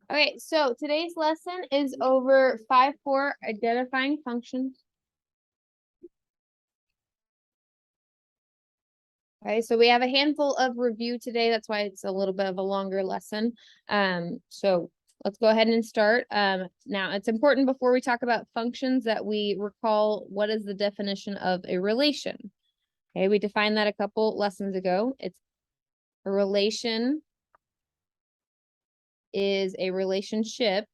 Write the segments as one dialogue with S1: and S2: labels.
S1: Okay, so today's lesson is over 5.4, identifying functions. Okay, so we have a handful of review today. That's why it's a little bit of a longer lesson. So let's go ahead and start. Now it's important before we talk about functions that we recall what is the definition of a relation. Okay, we defined that a couple lessons ago. It's a relation is a relationship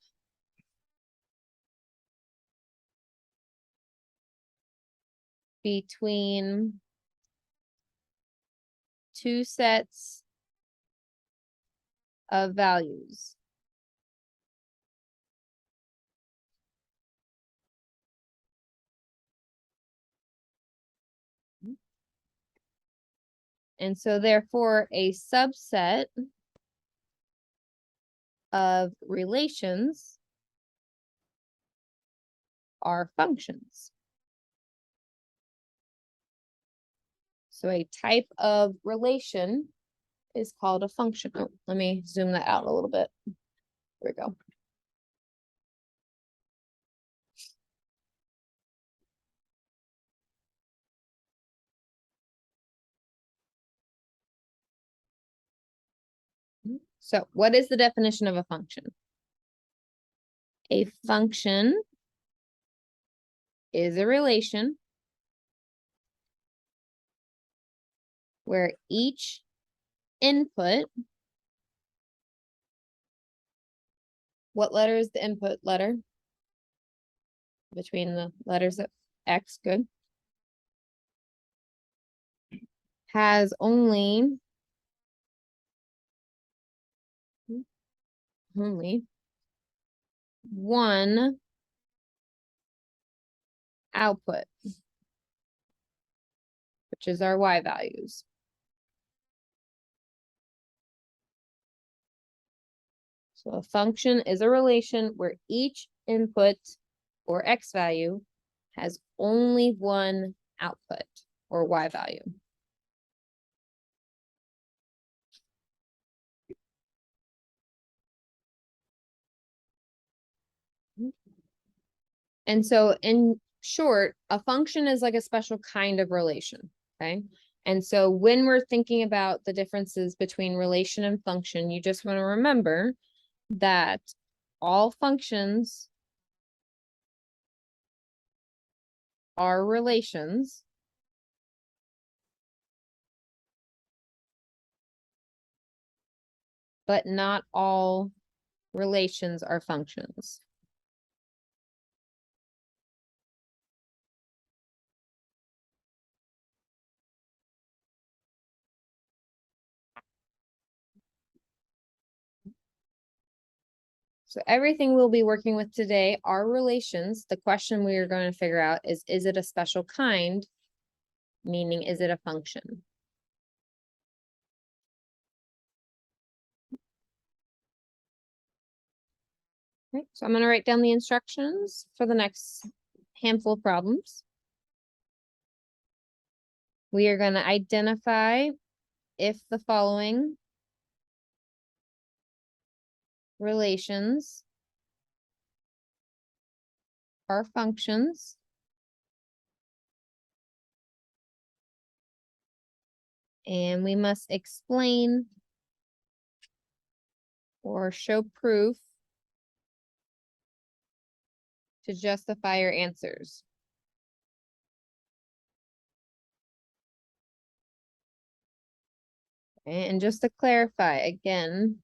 S1: between two sets of values. And so therefore a subset of relations are functions. So a type of relation is called a function. Oh, let me zoom that out a little bit. There we go. So what is the definition of a function? A function is a relation where each input, what letter is the input letter? Between the letters of X, good. Has only one output, which is our Y values. So a function is a relation where each input or X value has only one output or Y value. And so in short, a function is like a special kind of relation, okay? And so when we're thinking about the differences between relation and function, you just want to remember that all functions are relations, but not all relations are functions. So everything we'll be working with today are relations. The question we are going to figure out is it a special kind? Meaning, is it a function? Okay, so I'm going to write down the instructions for the next handful of problems. We are going to identify if the following relations are functions. And we must explain or show proof to justify your answers. And just to clarify again,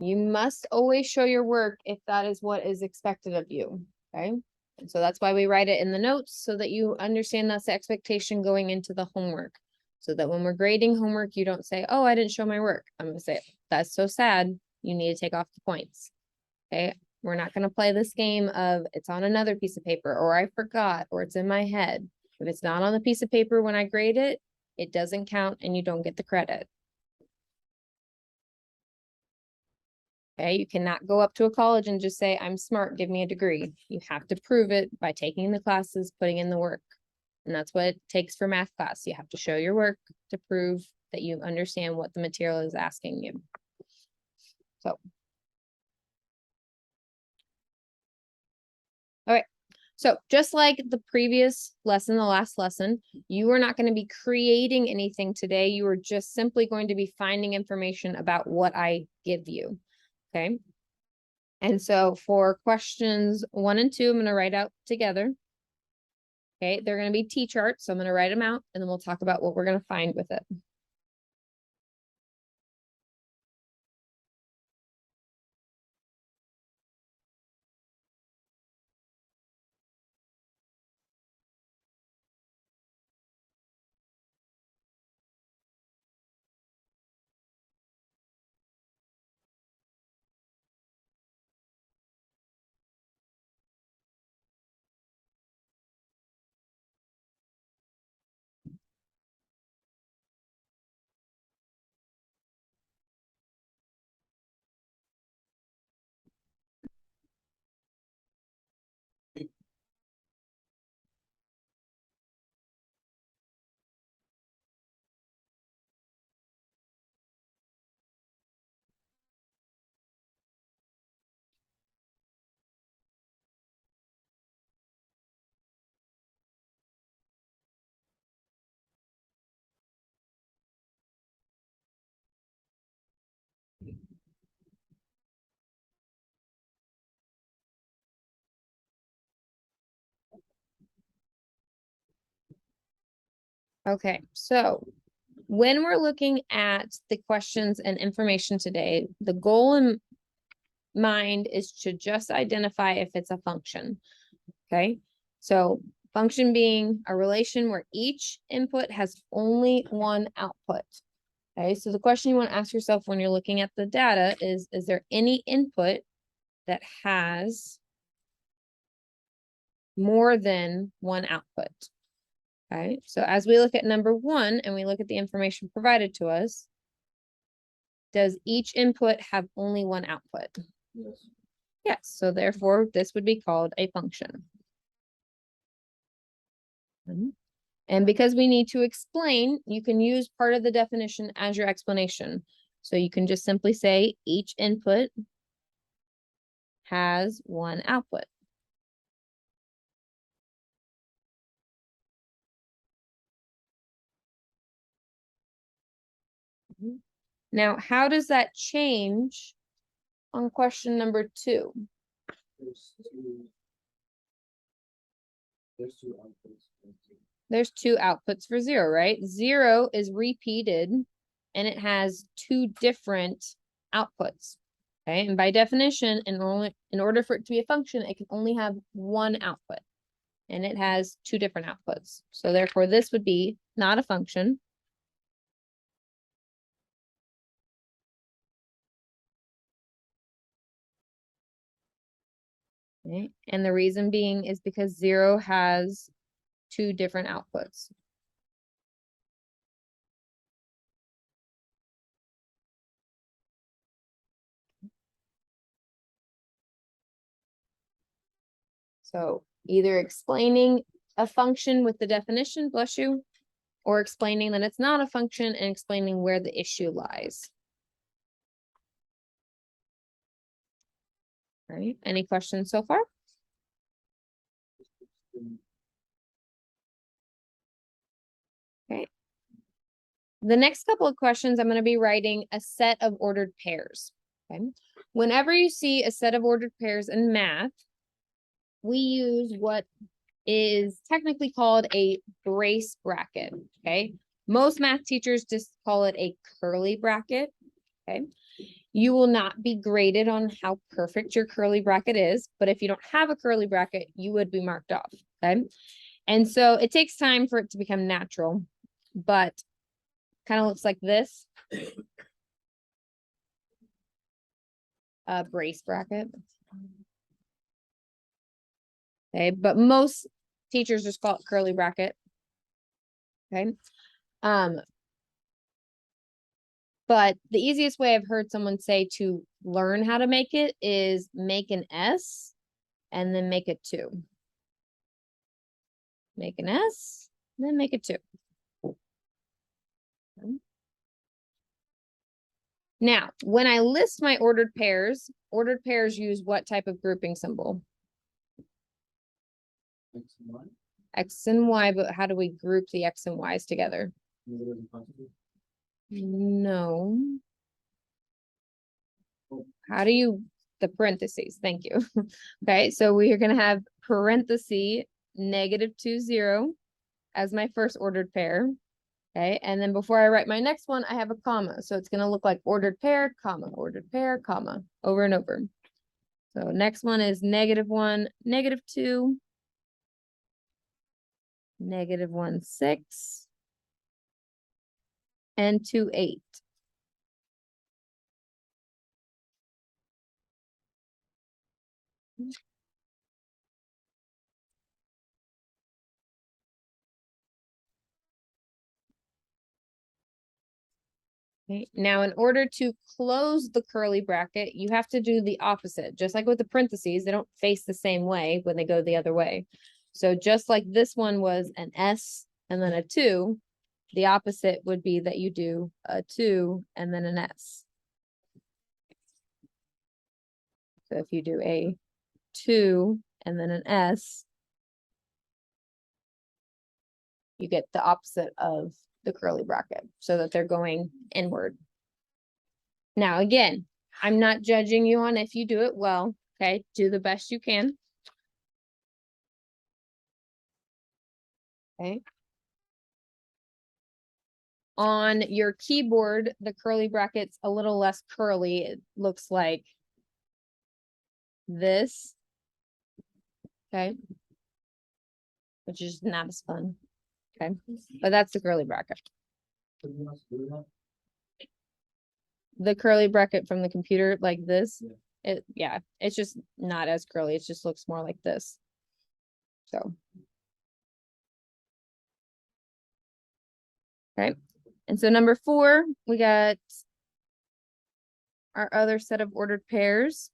S1: you must always show your work if that is what is expected of you, okay? And so that's why we write it in the notes so that you understand that's the expectation going into the homework. So that when we're grading homework, you don't say, oh, I didn't show my work. I'm gonna say, that's so sad. You need to take off the points, okay? We're not gonna play this game of it's on another piece of paper or I forgot or it's in my head. If it's not on the piece of paper when I grade it, it doesn't count and you don't get the credit. Okay, you cannot go up to a college and just say, I'm smart, give me a degree. You have to prove it by taking the classes, putting in the work. And that's what it takes for math class. You have to show your work to prove that you understand what the material is asking you. So. All right. So just like the previous lesson, the last lesson, you are not going to be creating anything today. You are just simply going to be finding information about what I give you. Okay. And so for questions 1 and 2, I'm going to write out together. Okay. They're going to be T-charts. So I'm going to write them out and then we'll talk about what we're going to find with it. Okay. So when we're looking at the questions and information today, the goal in mind is to just identify if it's a function. Okay. So function being a relation where each input has only one output. Okay. So the question you want to ask yourself when you're looking at the data is there any input that has more than one output? Okay. So as we look at number 1 and we look at the information provided to us, does each input have only one output?
S2: Yes.
S1: Yes. So therefore, this would be called a function. And because we need to explain, you can use part of the definition as your explanation. So you can just simply say each input has one output. Now, how does that change on question number 2?
S2: There's two outputs.
S1: There's 2 outputs for 0, right? 0 is repeated and it has 2 different outputs. Okay, and by definition, in order for it to be a function, it can only have one output. And it has 2 different outputs. So therefore, this would be not a function. Okay, and the reason being is because 0 has 2 different outputs. So either explaining a function with the definition, bless you, or explaining that it's not a function and explaining where the issue lies. All right, any questions so far? Okay. The next couple of questions, I'm going to be writing a set of ordered pairs. Okay. Whenever you see a set of ordered pairs in math, we use what is technically called a brace bracket. Okay. Most math teachers just call it a curly bracket. Okay. You will not be graded on how perfect your curly bracket is, but if you don't have a curly bracket, you would be marked off. Okay. And so it takes time for it to become natural, but kind of looks like this. A brace bracket. Okay, but most teachers just call it curly bracket. Okay. But the easiest way I've heard someone say to learn how to make it is make an S and then make a 2. Make an S then make it 2. Now, when I list my ordered pairs use what type of grouping symbol?
S2: X and Y.
S1: X and Y, but how do we group the X and Y's together?
S2: Negative and positive.
S1: No.
S2: Oh.
S1: How do you, the parentheses, thank you. Okay, so we are gonna have parenthesis -2, 0 as my first ordered pair. Okay, and then before I write my next one, I have a comma. So it's gonna look like ordered pair, comma, over and over. So next one is -1, -2, -1, 6, and 2, 8. Okay, now in order to close the curly bracket, you have to do the opposite. Just like with the parentheses, they don't face the same way when they go the other way. So just like this one was an S and then a 2, the opposite would be that you do a 2 and then an S. So if you do a 2 and then an S, you get the opposite of the curly bracket so that they're going inward. Now, again, I'm not judging you on if you do it well, okay? Do the best you can. Okay. On your keyboard, the curly bracket's a little less curly. It looks like this. Okay. Which is not as fun. Okay. But that's the curly bracket.
S2: Something else to do with that?
S1: The curly bracket from the computer like this.
S2: Yeah.
S1: Yeah, it's just not as curly. It just looks more like this. So. Okay. And so number 4, we got our other set of ordered pairs.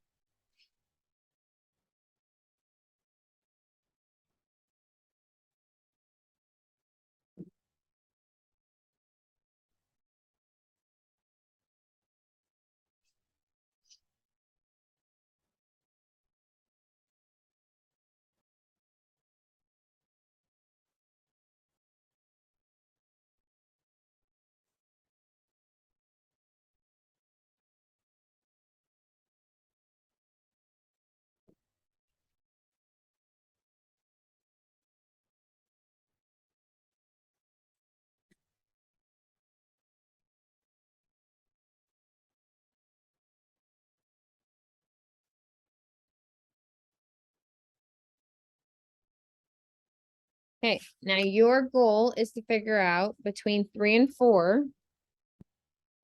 S1: Okay, now your goal is to figure out between 3 and 4.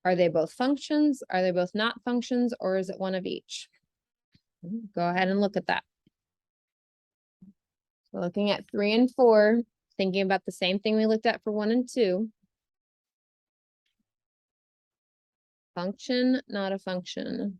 S1: Are they both functions? Are they both not functions? Or is it one of each? Go ahead and look at that. So looking at 3 and 4, thinking about the same thing we looked at for 1 and 2. Function, not a function.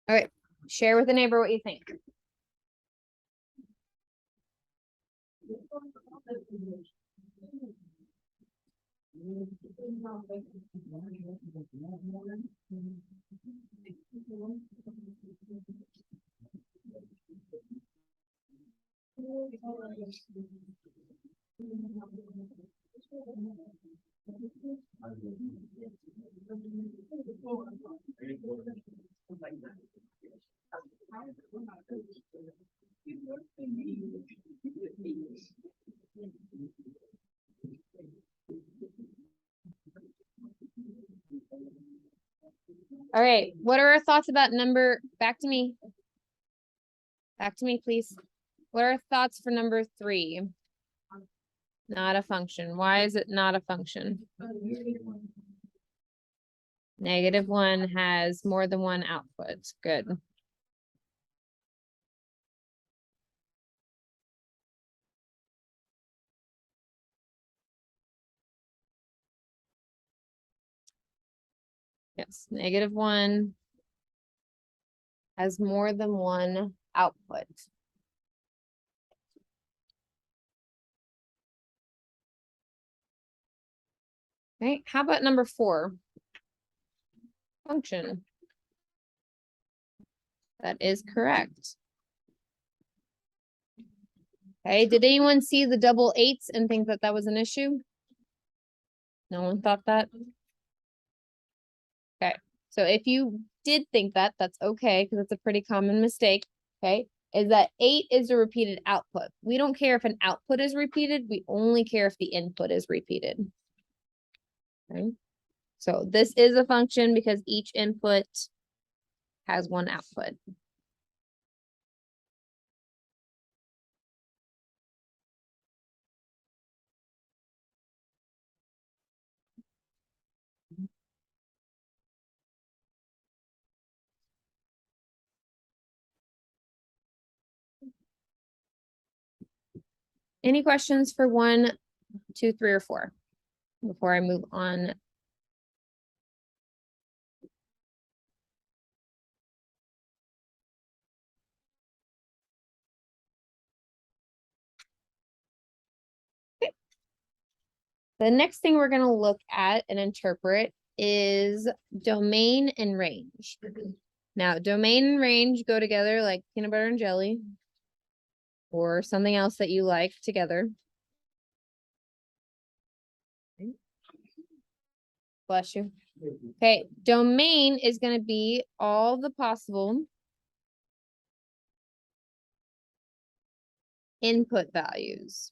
S1: All right, share with the neighbor what you think. All right, what are our thoughts about number, back to me? Back to me, please. What are our thoughts for number 3? Not a function. Why is it not a function? -1 has more than one output. Good. Yes, -1 has more than one output. Okay, how about number 4? Function. That is correct. Okay, did anyone see the double 8s and think that that was an issue? No one thought that? Okay, so if you did think that, that's okay, because it's a pretty common mistake, okay? Is that 8 is a repeated output. We don't care if an output is repeated, we only care if the input is repeated. Okay, so this is a function because each input has one output. Any questions for 1, 2, 3, or 4 before I move on? The next thing we're gonna look at and interpret is domain and range. Now, domain and range go together like peanut butter and jelly, or something else that you like together. Bless you. Okay, domain is gonna be all the possible input values.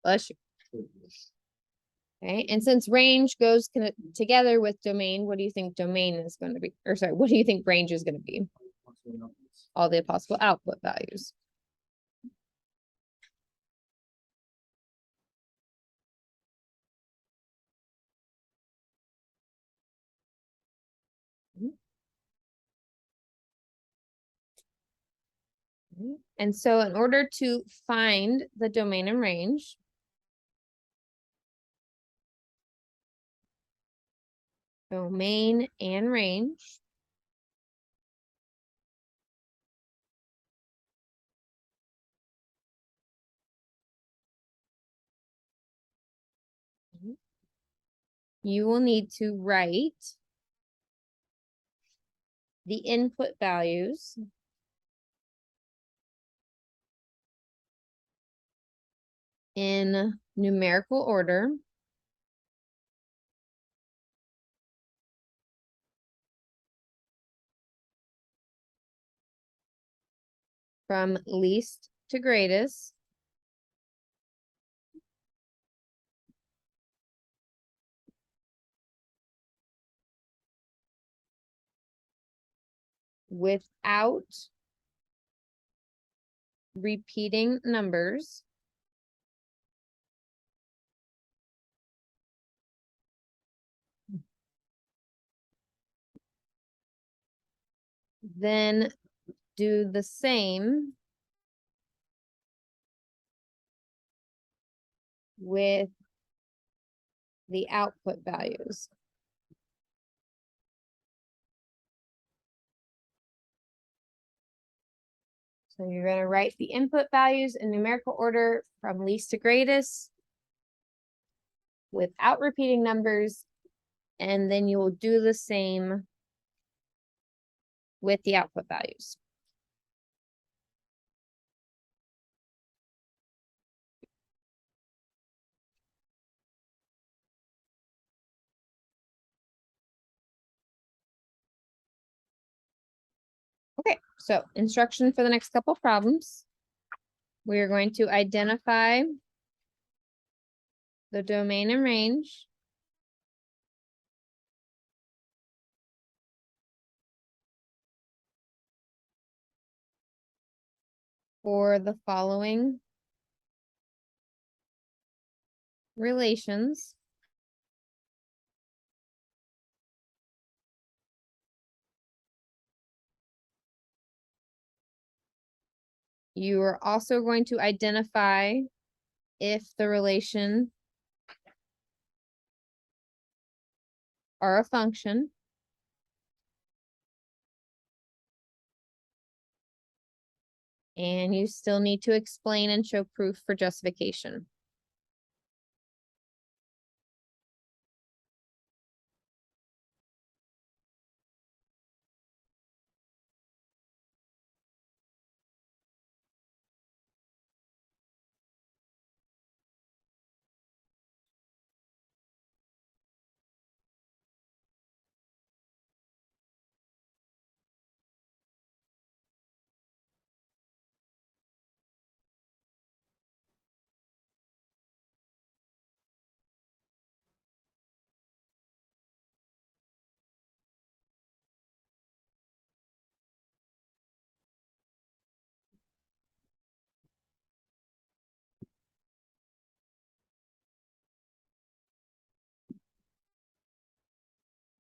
S1: Bless you. Okay, and since range goes together with domain, what do you think domain is going to be? Or sorry, what do you think range is going to be? All the possible output values. And so in order to find the domain and range, domain and range, you will need to write the input values in numerical order from least to greatest without repeating numbers then do the same with the output values. So you're going to write the input values in numerical order from least to greatest without repeating numbers, and then you will do the same with the output values. Okay, so instruction for the next couple problems. We are going to identify the domain and range for the following relations. You are also going to identify if the relation are a function. And you still need to explain and show proof for justification.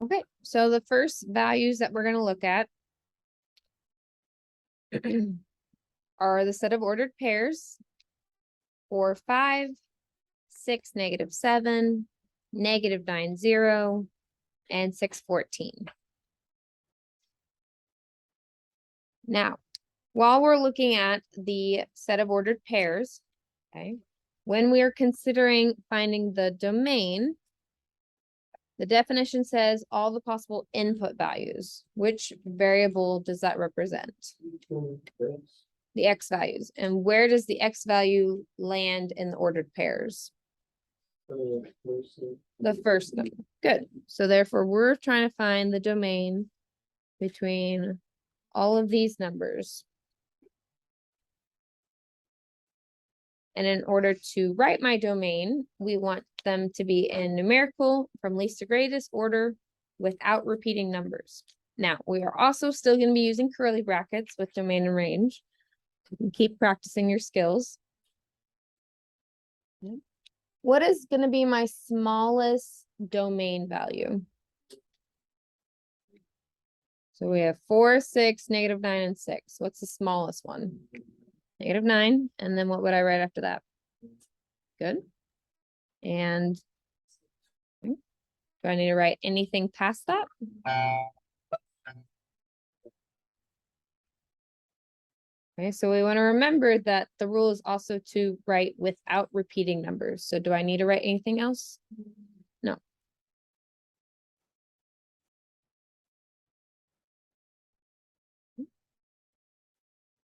S1: Okay, so the first values that we're gonna look at are the set of ordered pairs. 4, 5, 6, -7, -9, 0, and 6, 14. Now, while we're looking at the set of ordered pairs, okay, when we are considering finding the domain, the definition says all the possible input values. Which variable does that represent? The X values. And where does the X value land in the ordered pairs? The first number. Good. So therefore, we're trying to find the domain between all of these numbers. And in order to write my domain, we want them to be in numerical from least to greatest order without repeating numbers. Now, we are also still going to be using curly brackets with domain and range. You can keep practicing your skills. What is going to be my smallest domain value? So we have 4, 6, -9, and 6. What's the smallest one? -9. And then what would I write after that? Good. And do I need to write anything past that? Okay, so we want to remember that the rule is also to write without repeating numbers. So do I need to write anything else? No.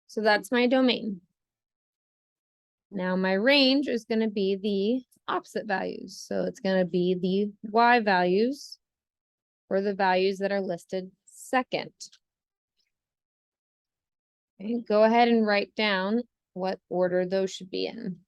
S1: So that's my domain. Now my range is going to be the opposite values. So it's going to be the Y values or the values that are listed second. Okay, go ahead and write down what order those should be in.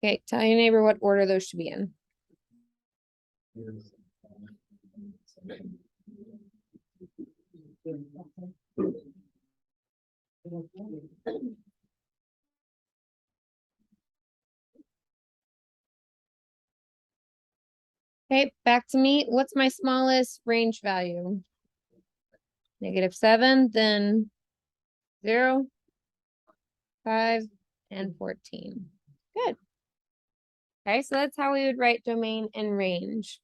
S1: Okay, tell your neighbor what order those should be in. Okay, back to me. What's my smallest range value? -7, then 0, 5, and 14. Good. Okay, so that's how we would write domain and range.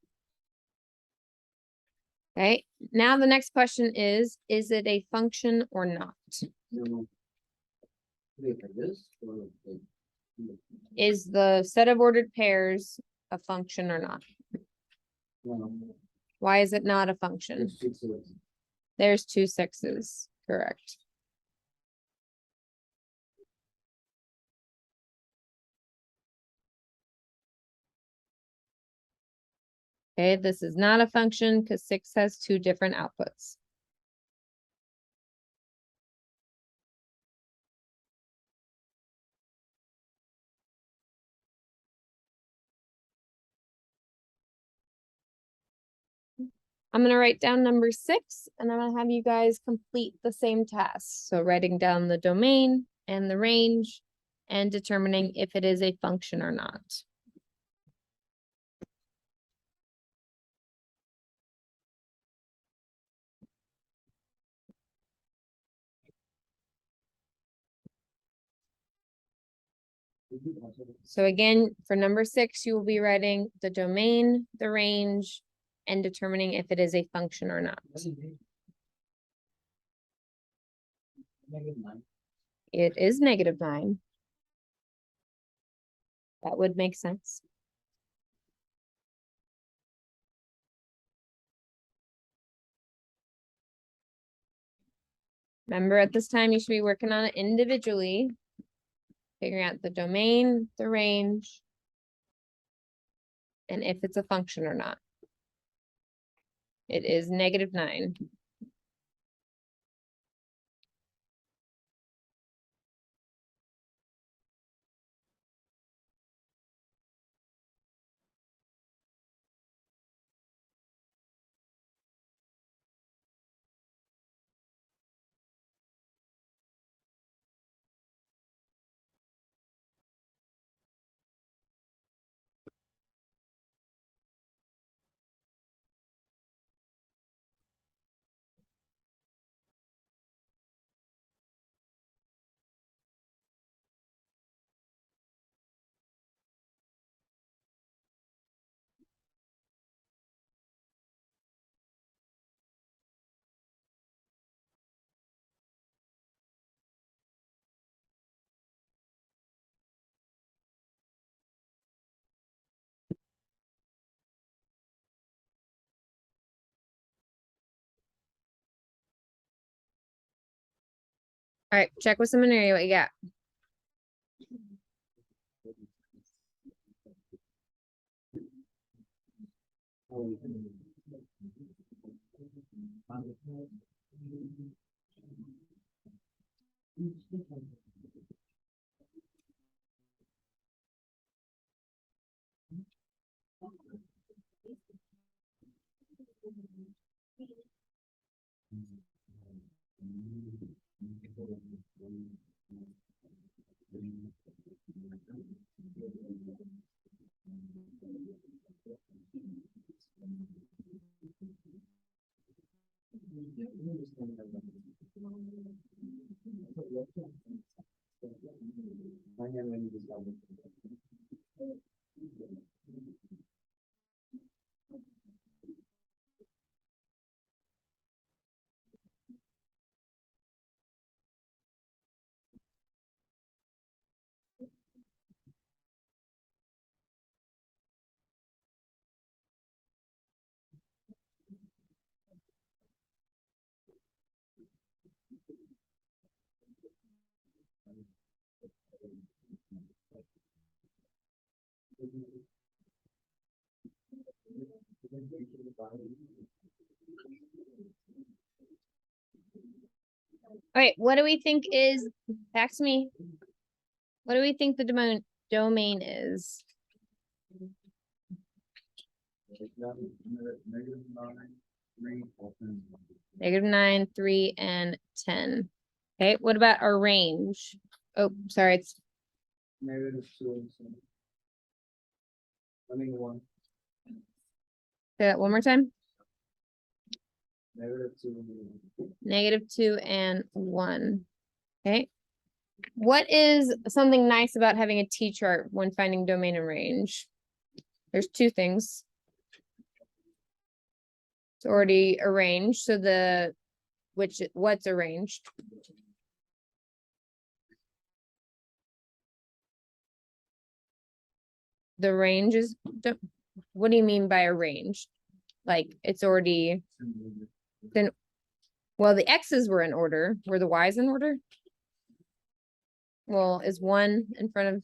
S1: Okay, now the next question is it a function or not? Is the set of ordered pairs a function or not? Why is it not a function? There's 2 6s, correct. Okay, this is not a function because 6 has 2 different outputs. I'm gonna write down number 6 and I'm gonna have you guys complete the same task. So writing down the domain and the range and determining if it is a function or not. So again, for number 6, you will be writing the domain, the range, and determining if it is a function or not.
S2: -9.
S1: It is -9. That would make sense. Remember, at this time, you should be working on it individually, figuring out the domain, the range, and if it's a function or not. It is -9. All right, check with seminary what you got. All right, what do we think is, back to me. What do we think the domain is? -9, 3, and 10. Okay, what about our range? Oh, sorry, it's
S2: -2. -1.
S1: say that one more time.
S2: -2.
S1: -2 and 1. Okay. What is something nice about having a T-chart when finding domain and range? There's 2 things. It's already arranged, so what's arranged? The range is, what do you mean by arranged? Like, it's already, well, the X's were in order. Were the Y's in order? Well, is 1 in front of?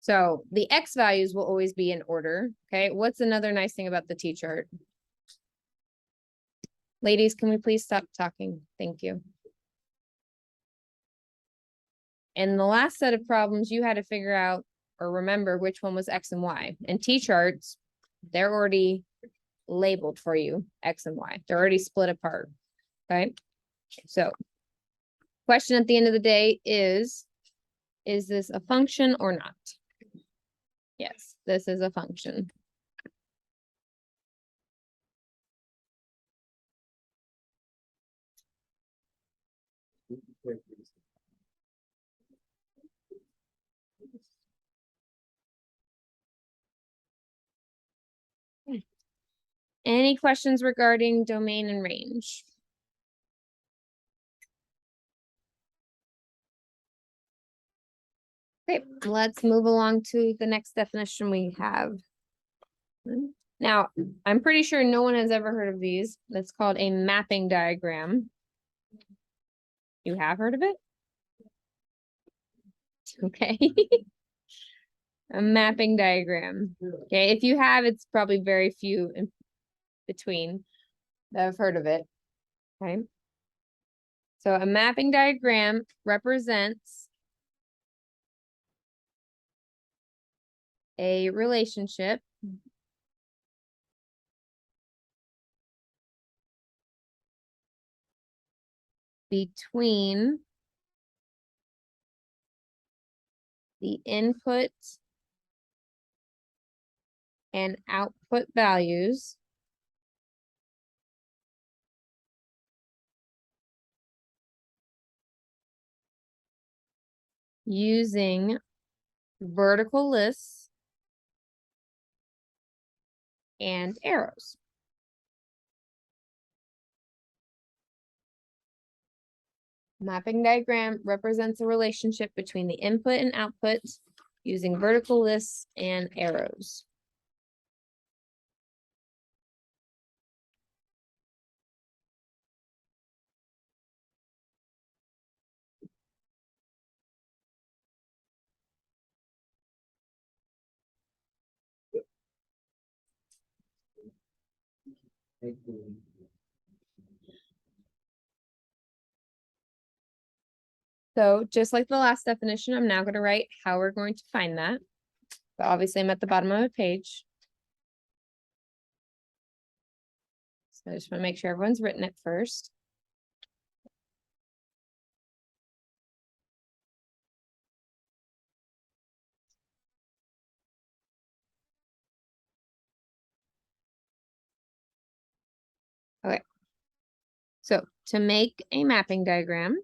S1: So the X values will always be in order, okay? What's another nice thing about the T chart? Ladies, can we please stop talking? Thank you. And the last set of problems, you had to figure out or remember which one was X and Y. And T charts, they're already labeled for you, X and Y. They're already split apart, okay? So question at the end of the day is this a function or not? Yes, this is a function. Any questions regarding domain and range? Okay, let's move along to the next definition we have. Now, I'm pretty sure no one has ever heard of these. That's called a mapping diagram. You have heard of it? Okay. A mapping diagram. Okay, if you have, it's probably very few in between that have heard of it. Okay. So a mapping diagram represents a relationship between the input and output values using vertical lists and arrows. Mapping diagram represents a relationship between the input and output using vertical lists and arrows.
S2: Thank you.
S1: So just like the last definition, I'm now going to write how we're going to find that. But obviously I'm at the bottom of the page. So I just want to make sure everyone's written it first. Okay. So to make a mapping diagram,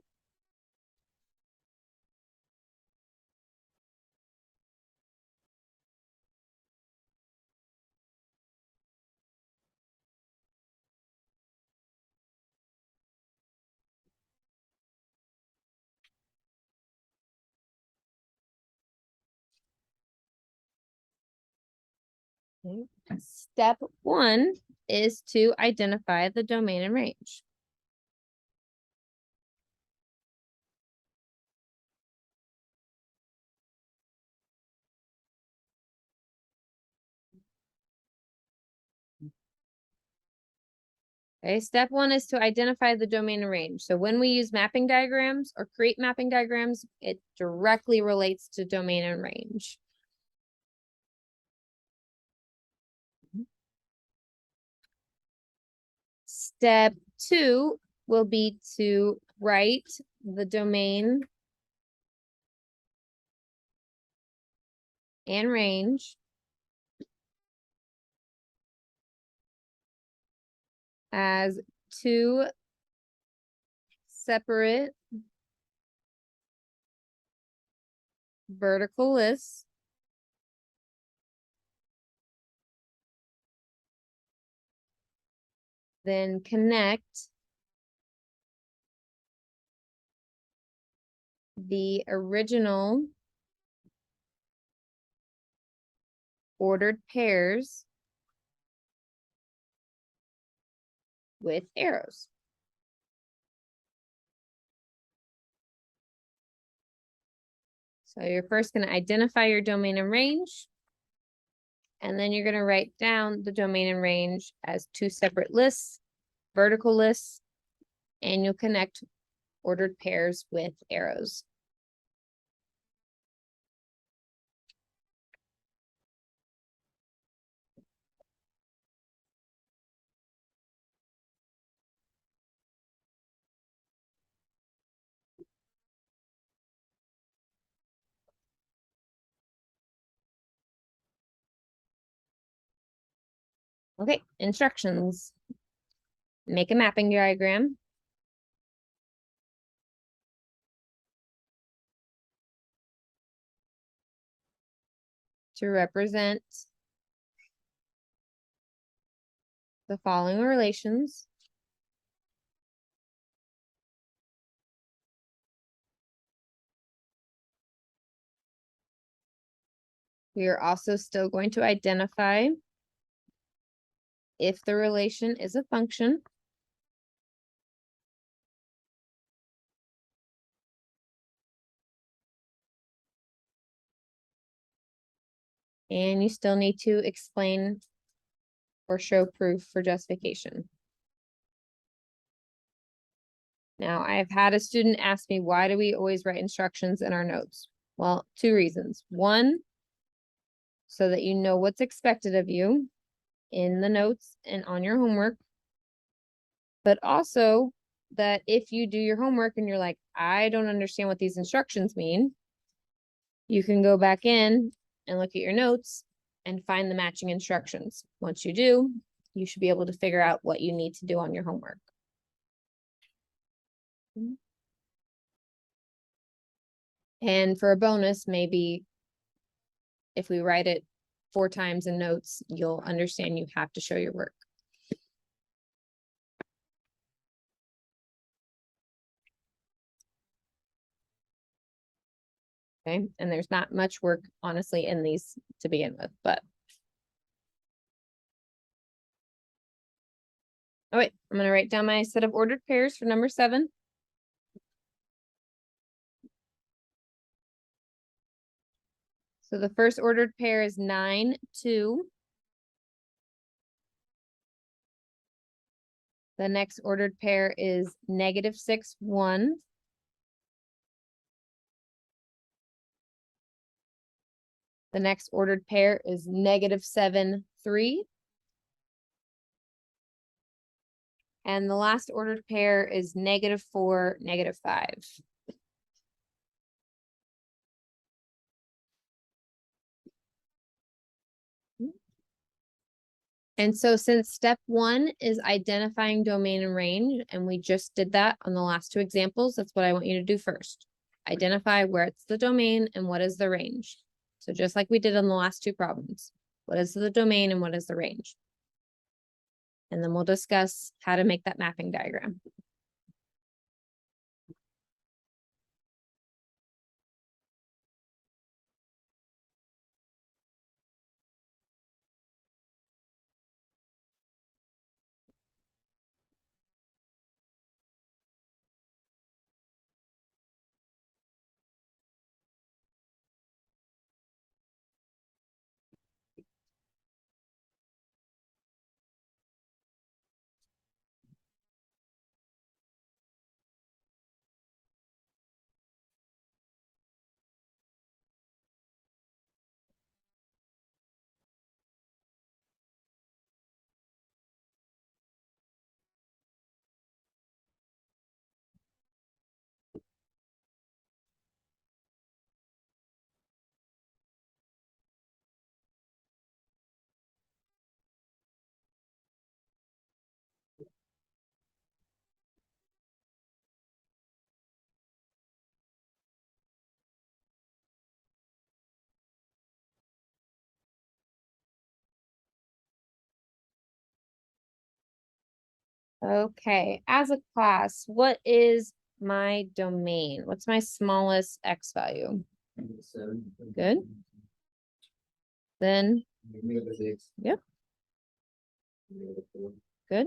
S1: okay, step one is to identify the domain and range. Okay, step one is to identify the domain and range. So when we use mapping diagrams or create mapping diagrams, it directly relates to domain and range. Step two will be to write the domain and range as two separate vertical lists then connect the original ordered pairs with arrows. So you're first gonna identify your domain and range. And then you're gonna write down the domain and range as two separate lists, vertical lists, and you'll connect ordered pairs with arrows. Okay, instructions. Make a mapping diagram. To represent the following relations. We are also still going to identify if the relation is a function. And you still need to explain or show proof for justification. Now, I've had a student ask me, why do we always write instructions in our notes? Well, two reasons. One, so that you know what's expected of you in the notes and on your homework. But also that if you do your homework and you're like, I don't understand what these instructions mean, you can go back in and look at your notes and find the matching instructions. Once you do, you should be able to figure out what you need to do on your homework. And for a bonus, maybe if we write it 4 times in notes, you'll understand you have to show your work. Okay, and there's not much work, honestly, in these to begin with, but. All right, I'm gonna write down my set of ordered pairs for number 7. So the first ordered pair is 9, 2. The next ordered pair is -6, 1. The next ordered pair is -7, 3. And the last ordered pair is -4, -5. And so since step 1 is identifying domain and range, and we just did that on the last 2 examples, that's what I want you to do first. Identify where it's the domain and what is the range. So just like we did on the last 2 problems, what is the domain and what is the range? And then we'll discuss how to make that mapping diagram. Okay, as a class, what is my domain? What's my smallest X value?
S2: 7.
S1: Good. Then,
S2: -6.
S1: Yep.
S2: -4.
S1: good,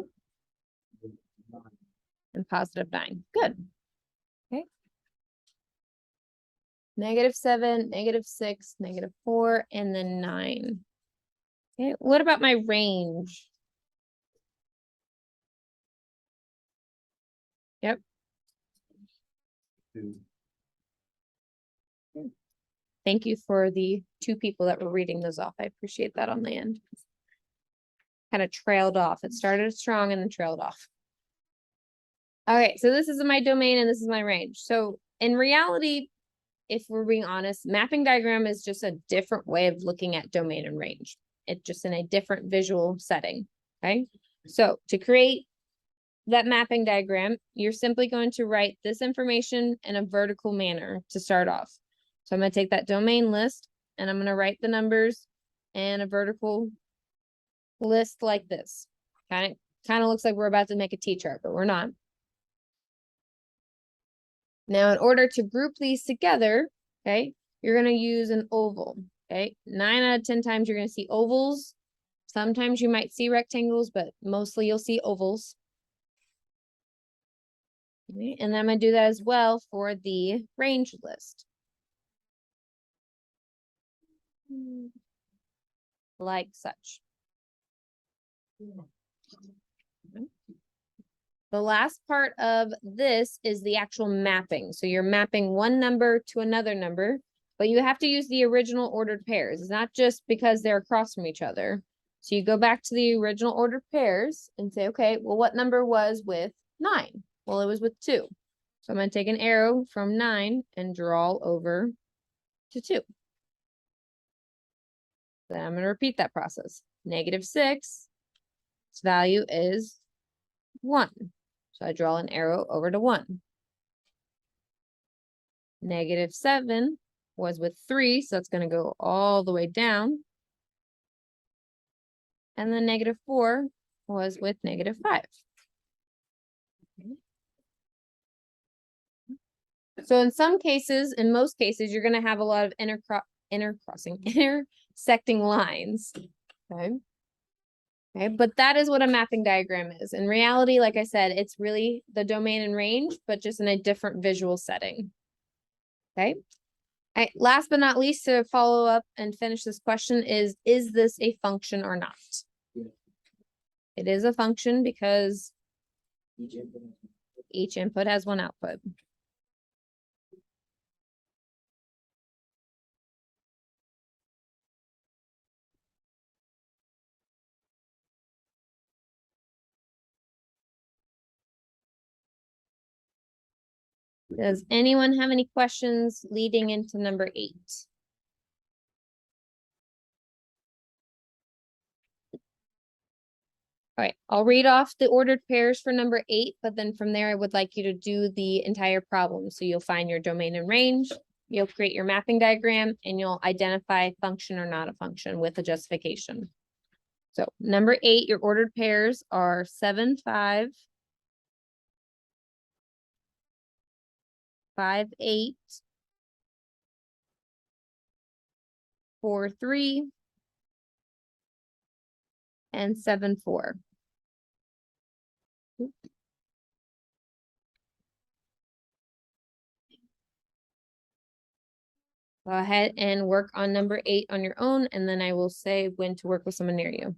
S2: 9.
S1: and +9. Good. Okay. -7, -6, -4, and then 9. Okay, what about my range? Yep.
S2: Two.
S1: Thank you for the 2 people that were reading those off. I appreciate that on the end. Kind of trailed off. It started strong and then trailed off. Okay, so this is my domain and this is my range. So in reality, if we're being honest, mapping diagram is just a different way of looking at domain and range. It's just in a different visual setting. Okay, so to create that mapping diagram, you're simply going to write this information in a vertical manner to start off. So I'm going to take that domain list and I'm going to write the numbers in a vertical list like this. Kind of looks like we're about to make a T-chart, but we're not. Now, in order to group these together, okay, you're going to use an oval. Okay, 9 out of 10 times you're going to see ovals. Sometimes you might see rectangles, but mostly you'll see ovals. Okay, and then I'm going to do that as well for the range list. Like such. The last part of this is the actual mapping. So you're mapping one number to another number, but you have to use the original ordered pairs. It's not just because they're across from each other. So you go back to the original ordered pairs and say, okay, well, what number was with 9? Well, it was with 2. So I'm going to take an arrow from 9 and draw over to 2. Then I'm going to repeat that process. -6, its value is 1. So I draw an arrow over to 1. -7 was with 3, so it's going to go all the way down. And then -4 was with -5. So in some cases, in most cases, you're going to have a lot of intersecting lines. Okay. Okay, but that is what a mapping diagram is. In reality, like I said, it's really the domain and range, but just in a different visual setting. Okay. All right, last but not least, to follow up and finish this question is this a function or not?
S2: Yeah.
S1: It is a function because
S2: Each input.
S1: each input has one output. Does anyone have any questions leading into number 8? All right, I'll read off the ordered pairs for number 8, but then from there, I would like you to do the entire problem. So you'll find your domain and range, you'll create your mapping diagram, and you'll identify function or not a function with a justification. So number 8, your ordered pairs are 7, 5, 5, 8, 4, 3, and 7, 4. Go ahead and work on number 8 on your own, and then I will say when to work with someone near you.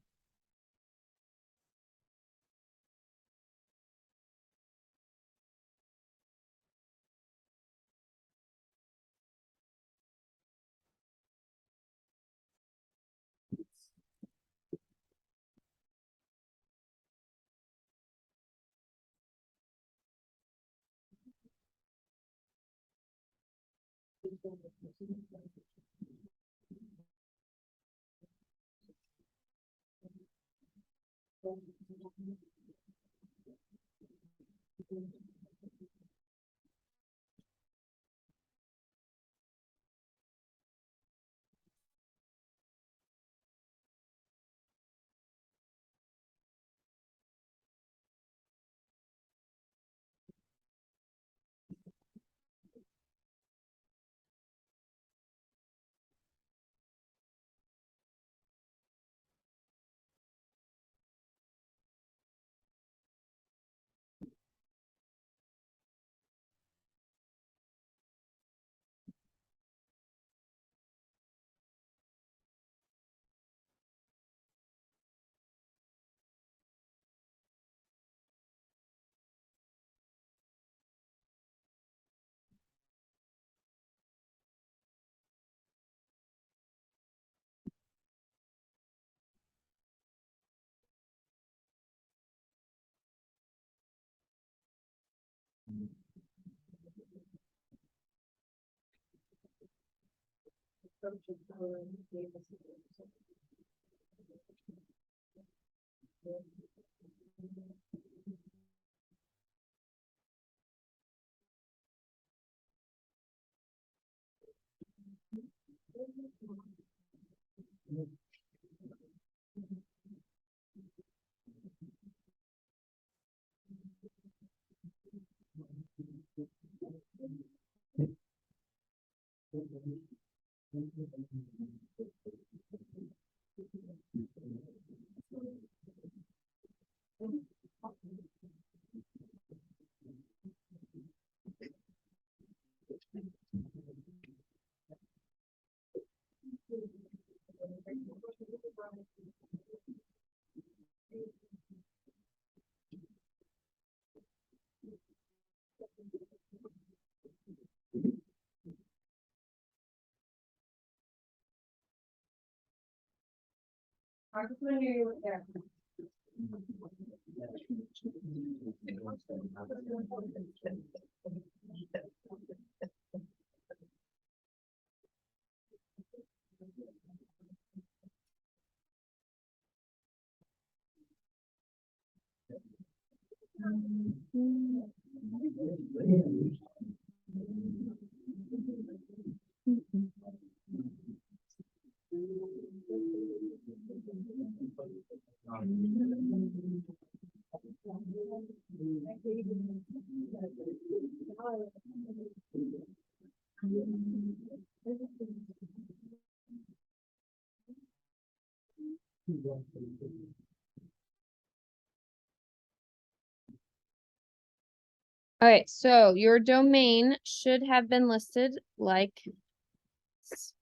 S1: All right, so your domain should have been listed like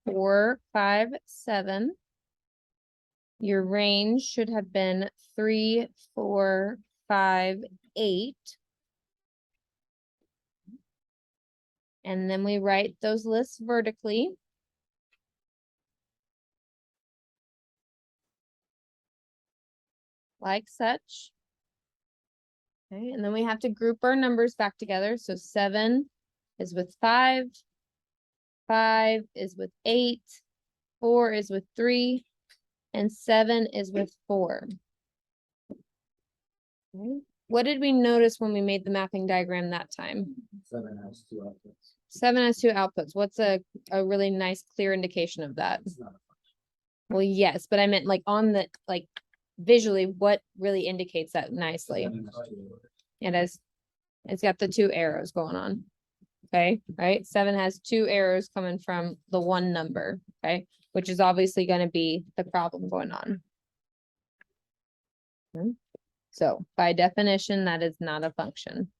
S1: 4, 5, 7. Your range should have been 3, 4, 5, 8. And then we write those lists vertically. Like such. Okay, and then we have to group our numbers back together. So 7 is with 5. 5 is with 8. 4 is with 3. And 7 is with 4. Okay. What did we notice when we made the mapping diagram that time?
S2: 7 has 2 outputs.
S1: 7 has 2 outputs. What's a really nice, clear indication of that?
S2: It's not a
S1: Well, yes, but I meant like on the, like visually, what really indicates that nicely?
S2: 7 has 2.
S1: It is, it's got the 2 arrows going on. Okay, right? 7 has 2 arrows coming from the one number, okay? Which is obviously gonna be the problem going on. Okay. So by definition, that is not a function.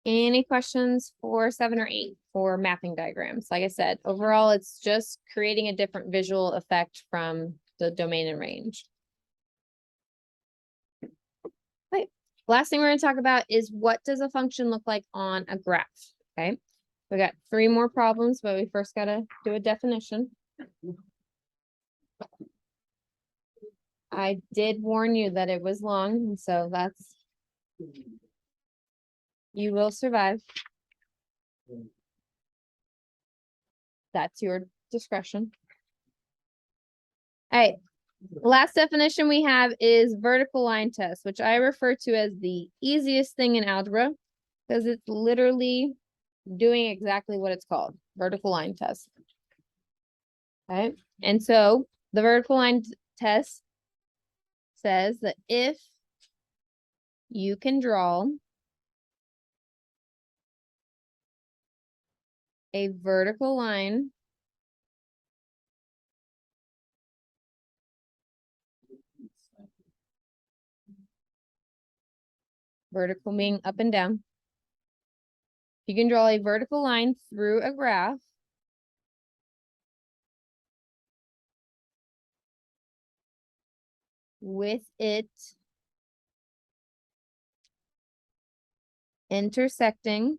S1: Any questions for 7 or 8 for mapping diagrams? Like I said, overall, it's just creating a different visual effect from the domain and range. Okay, last thing we're gonna talk about is what does a function look like on a graph, okay? We got 3 more problems, but we first gotta do a definition. I did warn you that it was long, and so that's, you will survive. That's your discretion. All right, last definition we have is vertical line test, which I refer to as the easiest thing in algebra because it's literally doing exactly what it's called, vertical line test. Okay, and so the vertical line test says that if you can draw a vertical line vertical meaning up and down. You can draw a vertical line through a graph with it intersecting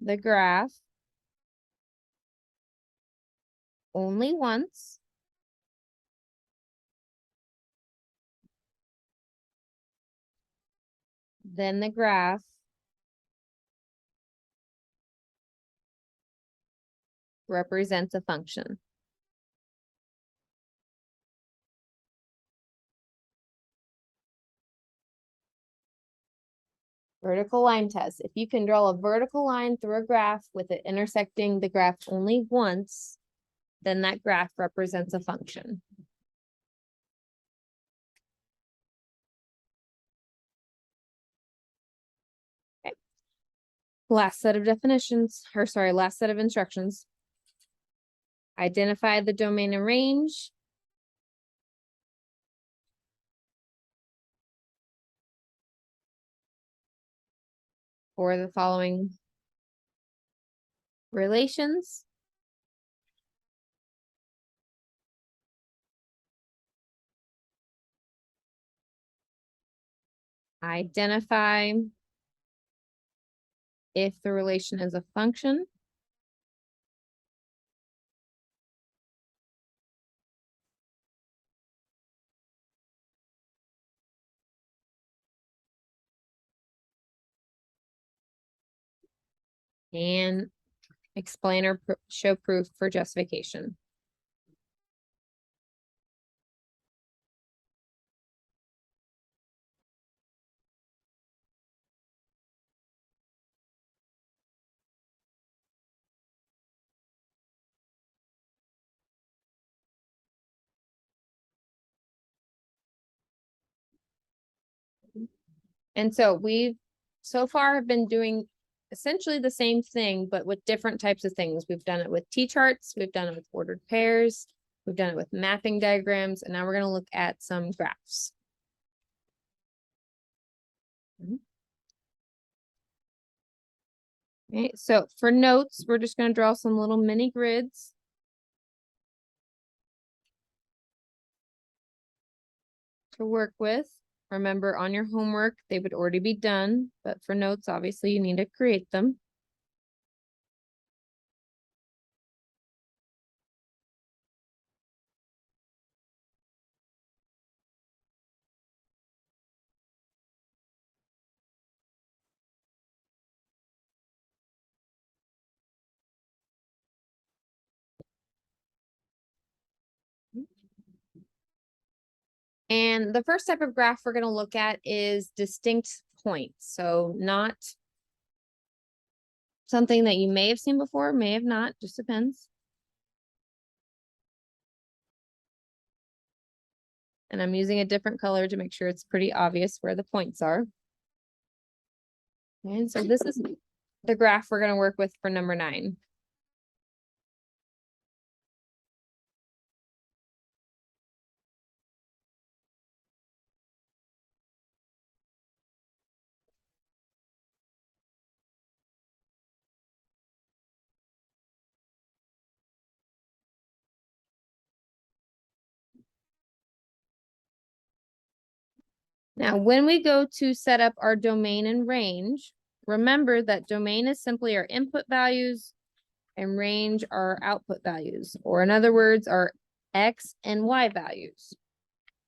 S1: the graph only once then the graph represents a function. Vertical line test. If you can draw a vertical line through a graph with it intersecting the graph only once, then that graph represents a function. Okay. Last set of definitions, or sorry, last set of instructions. Identify the domain and range. For the following relations. Identify if the relation is a function. And explain or show proof for justification. And so we've so far have been doing essentially the same thing, but with different types of things. We've done it with T-charts, we've done it with ordered pairs, we've done it with mapping diagrams, and now we're going to look at some graphs. Okay, so for notes, we're just going to draw some little mini grids. To work with. Remember, on your homework, they would already be done, but for notes, obviously, you need to create them. And the first type of graph we're going to look at is distinct points. So not something that you may have seen before, may have not, just depends. And I'm using a different color to make sure it's pretty obvious where the points are. And so this is the graph we're going to work with for number 9. Now, when we go to set up our domain and range, remember that domain is simply our input values and range are output values, or in other words, our X and Y values.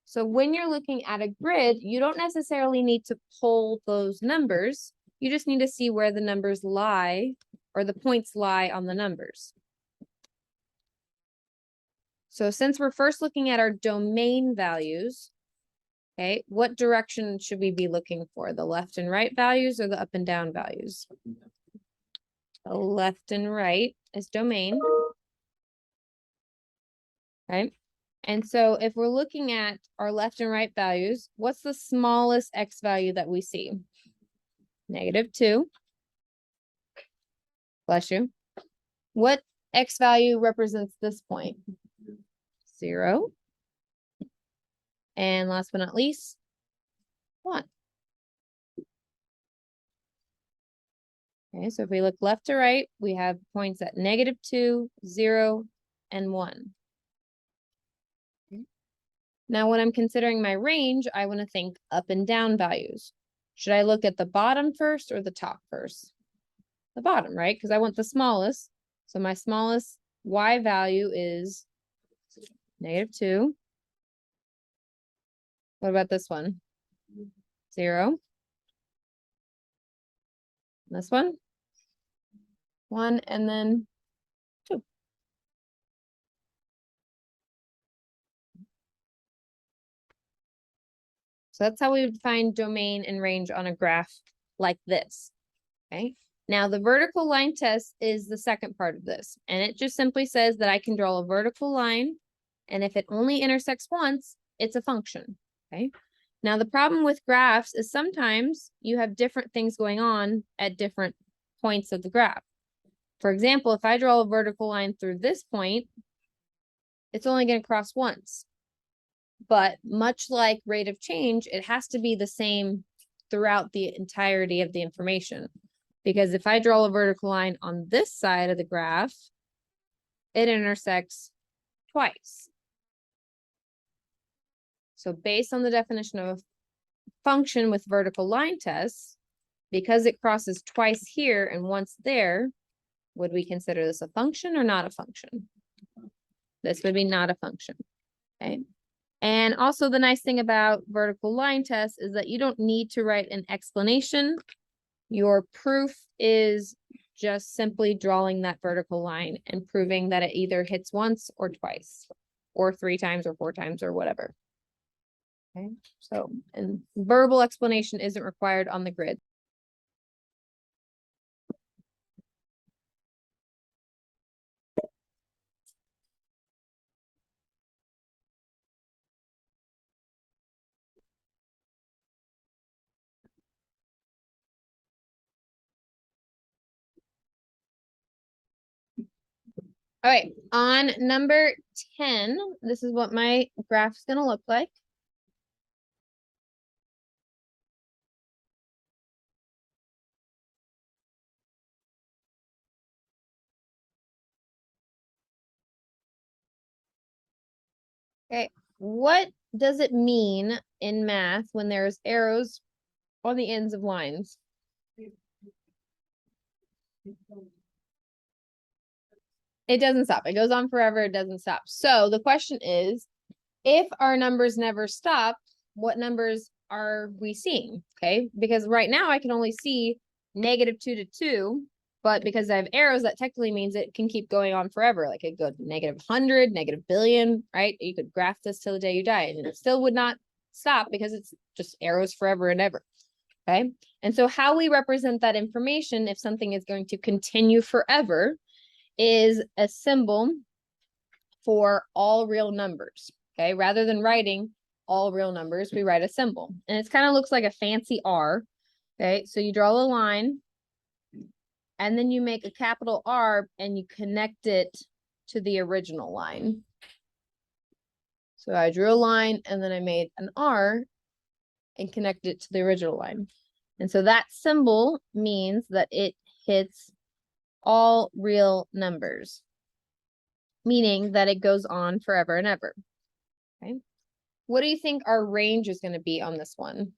S1: So when you're looking at a grid, you don't necessarily need to pull those numbers. You just need to see where the numbers lie or the points lie on the numbers. So since we're first looking at our domain values, okay, what direction should we be looking for? The left and right values or the up and down values? The left and right is domain. Right? And so if we're looking at our left and right values, what's the smallest X value that we see? -2. Bless you. What X value represents this point? 0. And last but not least, 1. Okay, so if we look left to right, we have points at -2, 0, and 1. Now, when I'm considering my range, I want to think up and down values. Should I look at the bottom first or the top first? The bottom, right? Because I want the smallest. So my smallest y value is -2. What about this one? 0. This one? 1, and then 2. So that's how we would find domain and range on a graph like this. Okay. Now the vertical line test is the second part of this, and it just simply says that I can draw a vertical line, and if it only intersects once, it's a function. Okay. Now the problem with graphs is sometimes you have different things going on at different points of the graph. For example, if I draw a vertical line through this point, it's only going to cross once. But much like rate of change, it has to be the same throughout the entirety of the information. Because if I draw a vertical line on this side of the graph, it intersects twice. So based on the definition of a function with vertical line tests, because it crosses twice here and once there, would we consider this a function or not a function? This would be not a function, okay? And also the nice thing about vertical line tests is that you don't need to write an explanation. Your proof is just simply drawing that vertical line and proving that it either hits once or twice, or 3 times or 4 times or whatever. Okay, so, and verbal explanation isn't required on the grid. All right, on number 10, this is what my graph's gonna look like. Okay, what does it mean in math when there's arrows on the ends of lines? It doesn't stop. It goes on forever. It doesn't stop. So the question is, if our numbers never stop, what numbers are we seeing? Okay, because right now I can only see -2 to 2, but because I have arrows, that technically means it can keep going on forever. Like it could go -100, -billion, right? You could graph this till the day you die, and it still would not stop because it's just arrows forever and ever. Okay, and so how we represent that information, if something is going to continue forever, is a symbol for all real numbers. Okay, rather than writing all real numbers, we write a symbol, and it kind of looks like a fancy R. Okay, so you draw a line, and then you make a capital R and you connect it to the original line. So I drew a line and then I made an R and connected it to the original line. And so that symbol means that it hits all real numbers, meaning that it goes on forever and ever. Okay. What do you think our range is going to be on this one?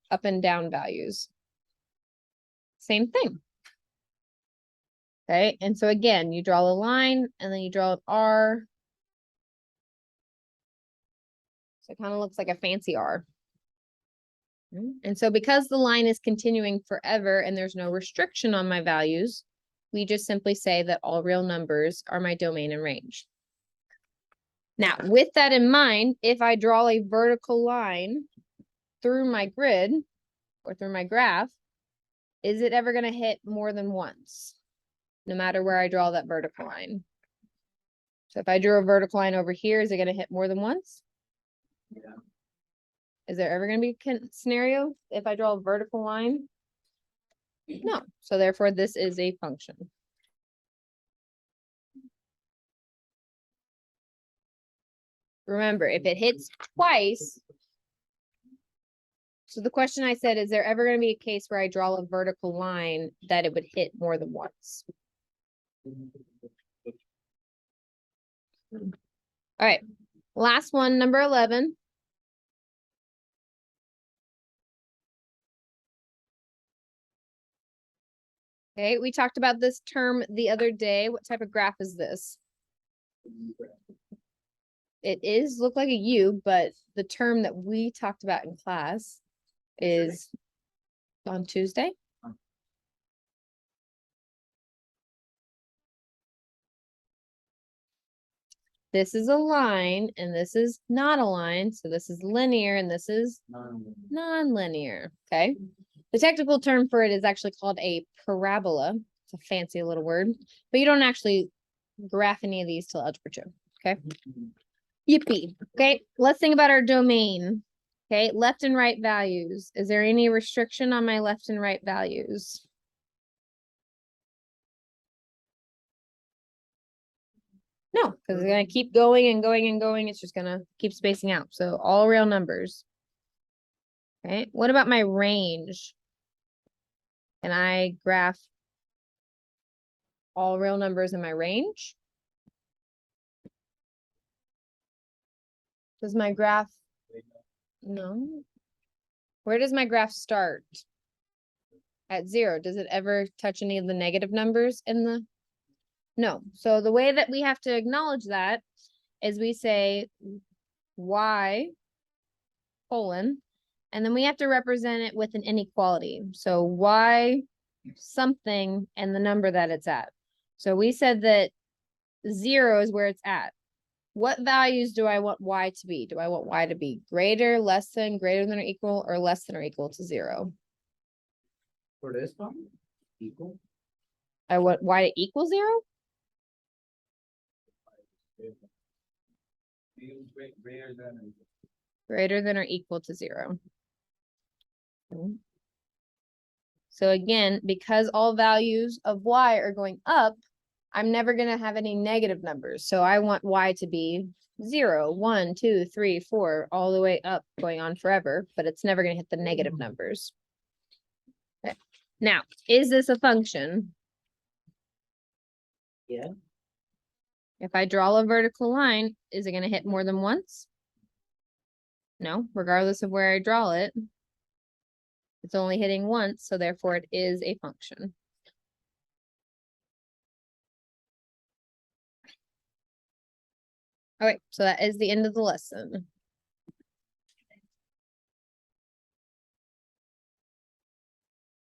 S1: Up and down values. Same thing. Okay, and so again, you draw a line and then you draw an R. So it kind of looks like a fancy R. And so because the line is continuing forever and there's no restriction on my values, we just simply say that all real numbers are my domain and range. Now, with that in mind, if I draw a vertical line through my grid or through my graph, is it ever going to hit more than once, no matter where I draw that vertical line? So if I drew a vertical line over here, is it going to hit more than once?
S2: Yeah.
S1: Is there ever going to be a scenario if I draw a vertical line? No. So therefore, this is a function. Remember, if it hits twice, so the question I said, is there ever going to be a case where I draw a vertical line that it would hit more than once? All right, last one, number 11. Okay, we talked about this term the other day. What type of graph is this? It is look like a U, but the term that we talked about in class is on Tuesday. This is a line and this is not a line. So this is linear and this is non-linear. Okay. The technical term for it is actually called a parabola. It's a fancy little word, but you don't actually graph any of these till algebra 2. Okay. Yippee. Okay. Let's think about our domain. Okay. Left and right values. Is there any restriction on my left and right values? No, because it's gonna keep going and going and going. It's just gonna keep spacing out. So all real numbers. Okay, what about my range? Can I graph all real numbers in my range? Does my graph? No. Where does my graph start? At 0. Does it ever touch any of the negative numbers in the? No. So the way that we have to acknowledge that is we say y colon, and then we have to represent it with an inequality. So y something and the number that it's at. So we said that 0 is where it's at. What values do I want y to be? Do I want y to be greater, less than, greater than or equal, or less than or equal to 0?
S2: For this one, equal.
S1: I want y to equal 0?
S2: Greater than.
S1: Greater than or equal to 0. Okay. So again, because all values of y are going up, I'm never going to have any negative numbers. So I want y to be 0, 1, 2, 3, 4, all the way up, going on forever, but it's never going to hit the negative numbers. Okay. Now, is this a function?
S2: Yeah.
S1: If I draw a vertical line, is it going to hit more than once? No, regardless of where I draw it. It's only hitting once, so therefore it is a function. All right, so that is the end of the lesson.